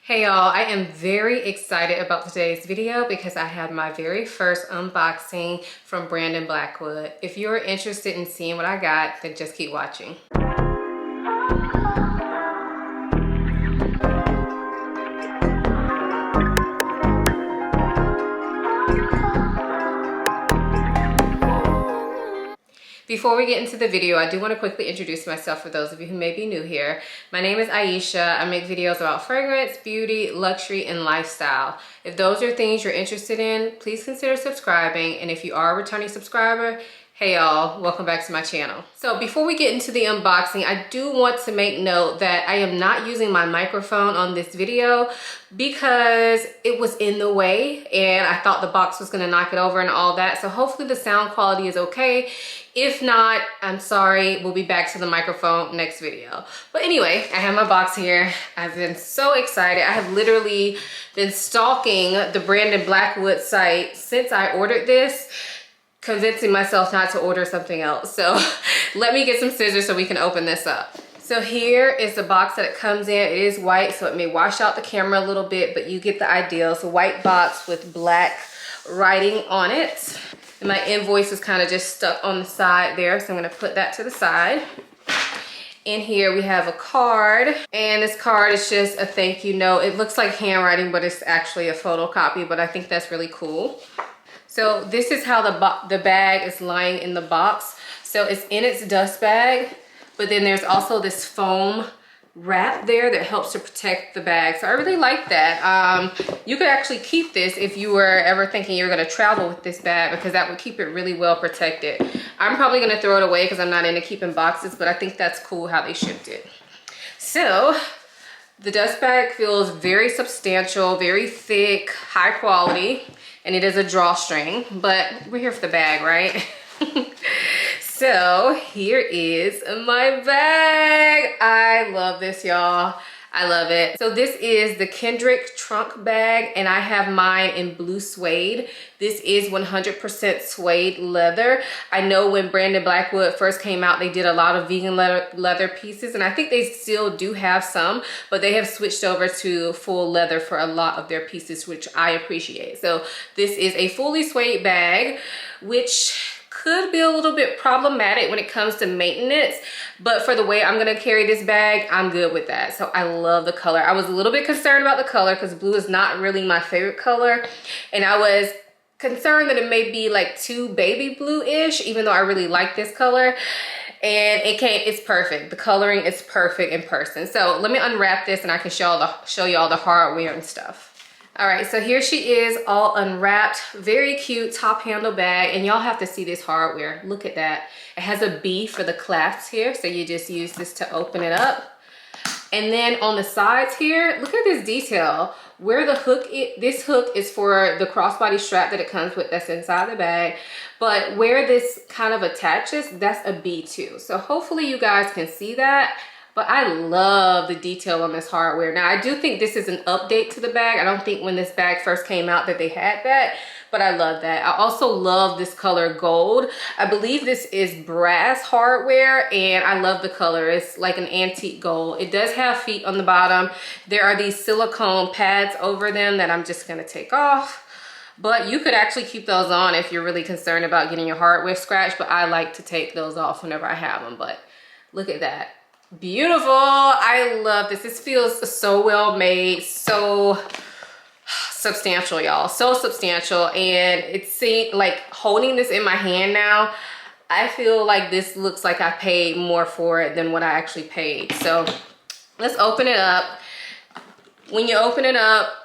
Hey y'all, I am very excited about today's video because I have my very first unboxing from Brandon Blackwood. If you're interested in seeing what I got, then just keep watching. Before we get into the video, I do want to quickly introduce myself for those of you who may be new here. My name is Ayesha. I make videos about fragrance, beauty, luxury, and lifestyle. If those are things you're interested in, please consider subscribing. And if you are a returning subscriber, hey y'all, welcome back to my channel. So before we get into the unboxing, I do want to make note that I am not using my microphone on this video because it was in the way and I thought the box was gonna knock it over and all that. So hopefully the sound quality is okay. If not, I'm sorry, we'll be back to the microphone next video. But anyway, I have my box here. I've been so excited. I have literally been stalking the Brandon Blackwood site since I ordered this, convincing myself not to order something else. So let me get some scissors so we can open this up. So here is the box that it comes in. It is white, so it may wash out the camera a little bit, but you get the idea. It's a white box with black writing on it. And my invoice is kind of just stuck on the side there, so I'm gonna put that to the side. In here we have a card, and this card is just a thank you note. It looks like handwriting, but it's actually a photocopy, but I think that's really cool. So this is how the bag is lying in the box. So it's in its dust bag, but then there's also this foam wrap there that helps to protect the bag. So I really like that. You could actually keep this if you were ever thinking you were gonna travel with this bag, because that would keep it really well protected. I'm probably gonna throw it away because I'm not into keeping boxes, but I think that's cool how they shipped it. So the dust bag feels very substantial, very thick, high quality, and it is a drawstring, but we're here for the bag, right? So here is my bag. I love this, y'all. I love it. So this is the Kendrick Trunk bag, and I have mine in blue suede. This is 100% suede leather. I know when Brandon Blackwood first came out, they did a lot of vegan leather pieces, and I think they still do have some, but they have switched over to full leather for a lot of their pieces, which I appreciate. So this is a fully suede bag, which could be a little bit problematic when it comes to maintenance, but for the way I'm gonna carry this bag, I'm good with that. So I love the color. I was a little bit concerned about the color because blue is not really my favorite color, and I was concerned that it may be like too baby blue-ish, even though I really like this color. And it's perfect. The coloring is perfect in person. So let me unwrap this and I can show y'all the hardware and stuff. All right, so here she is all unwrapped. Very cute top handle bag, and y'all have to see this hardware. Look at that. It has a B for the clasps here, so you just use this to open it up. And then on the sides here, look at this detail. Where the hook is, this hook is for the crossbody strap that it comes with that's inside the bag. But where this kind of attaches, that's a B too. So hopefully you guys can see that. But I love the detail on this hardware. Now, I do think this is an update to the bag. I don't think when this bag first came out that they had that, but I love that. I also love this color gold. I believe this is brass hardware, and I love the color. It's like an antique gold. It does have feet on the bottom. There are these silicone pads over them that I'm just gonna take off. But you could actually keep those on if you're really concerned about getting your hardware scratched, but I like to take those off whenever I have them. But look at that. Beautiful. I love this. This feels so well made, so substantial, y'all. So substantial. And it's like holding this in my hand now, I feel like this looks like I paid more for it than what I actually paid. So let's open it up. When you open it up,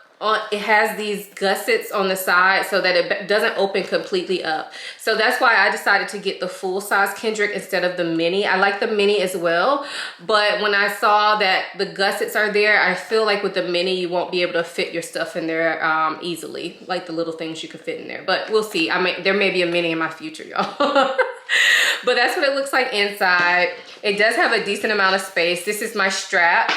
it has these gussets on the side so that it doesn't open completely up. So that's why I decided to get the full size Kendrick instead of the mini. I like the mini as well, but when I saw that the gussets are there, I feel like with the mini you won't be able to fit your stuff in there easily, like the little things you could fit in there. But we'll see. There may be a mini in my future, y'all. But that's what it looks like inside. It does have a decent amount of space. This is my strap.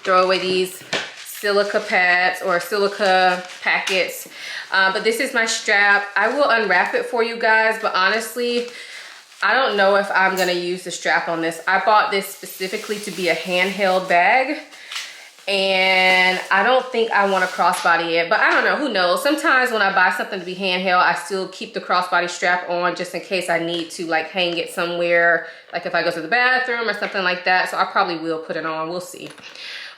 Throw away these silica pads or silica packets, but this is my strap. I will unwrap it for you guys, but honestly I don't know if I'm gonna use the strap on this. I bought this specifically to be a handheld bag, and I don't think I want to crossbody it, but I don't know, who knows. Sometimes when I buy something to be handheld, I still keep the crossbody strap on just in case I need to like hang it somewhere, like if I go to the bathroom or something like that. So I probably will put it on, we'll see.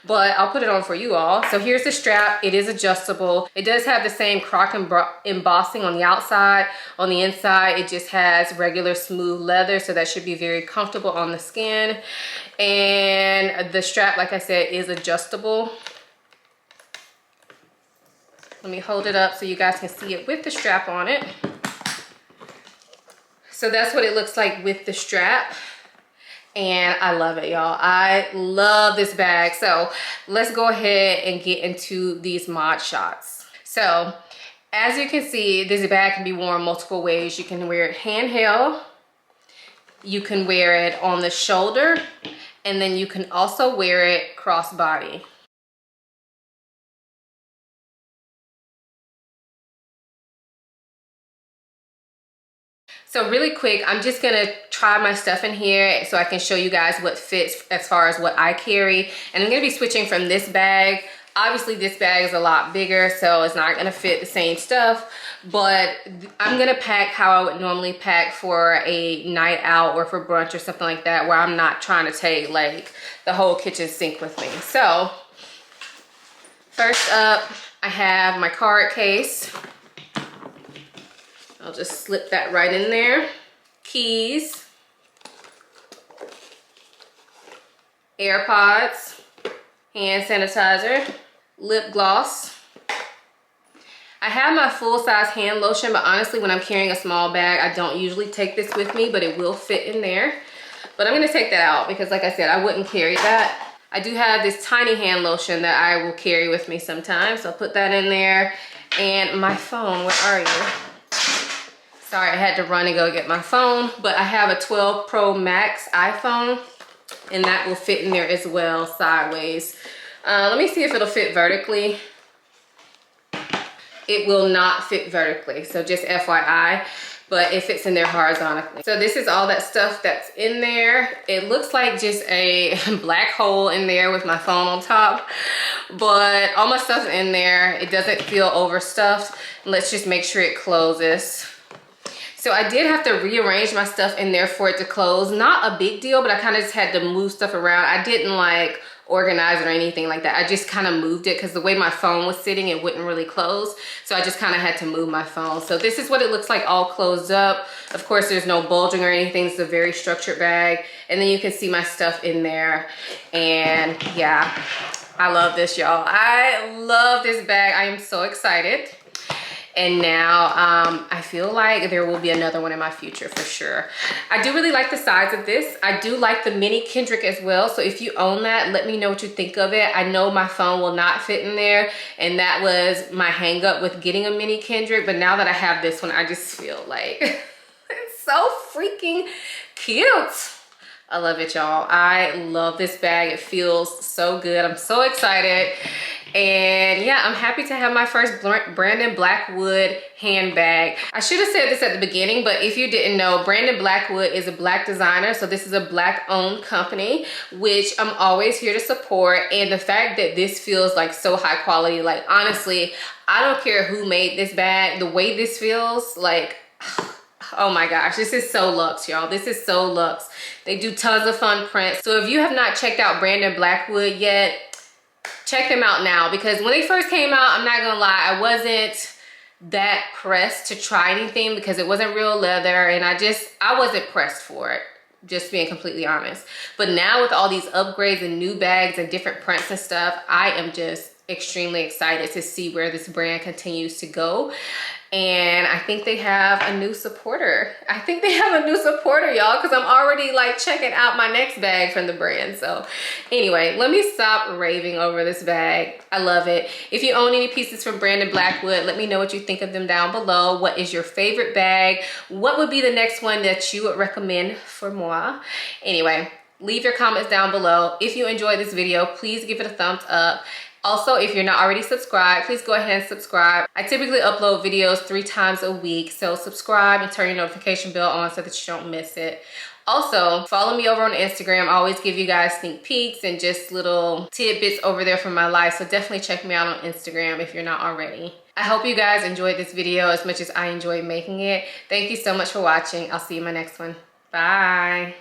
But I'll put it on for you all. So here's the strap. It is adjustable. It does have the same croc embossing on the outside. On the inside, it just has regular smooth leather, so that should be very comfortable on the skin. And the strap, like I said, is adjustable. Let me hold it up so you guys can see it with the strap on it. So that's what it looks like with the strap. And I love it, y'all. I love this bag. So let's go ahead and get into these mod shots. So as you can see, this bag can be worn multiple ways. You can wear it handheld. You can wear it on the shoulder. And then you can also wear it crossbody. So really quick, I'm just gonna try my stuff in here so I can show you guys what fits as far as what I carry. And I'm gonna be switching from this bag. Obviously this bag is a lot bigger, so it's not gonna fit the same stuff, but I'm gonna pack how I would normally pack for a night out or for brunch or something like that, where I'm not trying to take like the whole kitchen sink with me. So first up, I have my card case. I'll just slip that right in there. Keys, AirPods, hand sanitizer, lip gloss. I have my full-size hand lotion, but honestly, when I'm carrying a small bag, I don't usually take this with me, but it will fit in there. But I'm gonna take that out because like I said, I wouldn't carry that. I do have this tiny hand lotion that I will carry with me sometimes, so I'll put that in there. And my phone, where are you? Sorry, I had to run and go get my phone, but I have a 12 Pro Max iPhone, and that will fit in there as well, sideways. Let me see if it'll fit vertically. It will not fit vertically, so just FYI, but it fits in there horizontally. So this is all that stuff that's in there. It looks like just a black hole in there with my phone on top, but all my stuff's in there. It doesn't feel overstuffed. Let's just make sure it closes. So I did have to rearrange my stuff in there for it to close. Not a big deal, but I kind of just had to move stuff around. I didn't like organize it or anything like that. I just kind of moved it because the way my phone was sitting, it wouldn't really close. So I just kind of had to move my phone. So this is what it looks like all closed up. Of course, there's no bulging or anything. It's a very structured bag. And then you can see my stuff in there. And yeah, I love this, y'all. I love this bag. I am so excited. And now I feel like there will be another one in my future for sure. I do really like the size of this. I do like the mini Kendrick as well. So if you own that, let me know what you think of it. I know my phone will not fit in there, and that was my hang up with getting a mini Kendrick. But now that I have this one, I just feel like it's so freaking cute. I love it, y'all. I love this bag. It feels so good. I'm so excited. And yeah, I'm happy to have my first Brandon Blackwood handbag. I should have said this at the beginning, but if you didn't know, Brandon Blackwood is a Black designer. So this is a Black owned company, which I'm always here to support. And the fact that this feels like so high quality, like honestly, I don't care who made this bag. The way this feels, like, oh my gosh, this is so luxe, y'all. This is so luxe. They do tons of fun prints. So if you have not checked out Brandon Blackwood yet, check them out now, because when they first came out, I'm not gonna lie, I wasn't that pressed to try anything because it wasn't real leather, and I wasn't pressed for it, just being completely honest. But now with all these upgrades and new bags and different prints and stuff, I am just extremely excited to see where this brand continues to go. And I think they have a new supporter. I think they have a new supporter, y'all, because I'm already like checking out my next bag from the brand. So anyway, let me stop raving over this bag. I love it. If you own any pieces from Brandon Blackwood, let me know what you think of them down below. What is your favorite bag? What would be the next one that you would recommend for moi? Anyway, leave your comments down below. If you enjoyed this video, please give it a thumbs up. Also, if you're not already subscribed, please go ahead and subscribe. I typically upload videos 3 times a week, so subscribe and turn your notification bell on so that you don't miss it. Also, follow me over on Instagram. I always give you guys sneak peeks and just little tidbits over there from my life. So definitely check me out on Instagram if you're not already. I hope you guys enjoyed this video as much as I enjoyed making it. Thank you so much for watching. I'll see you in my next one. Bye.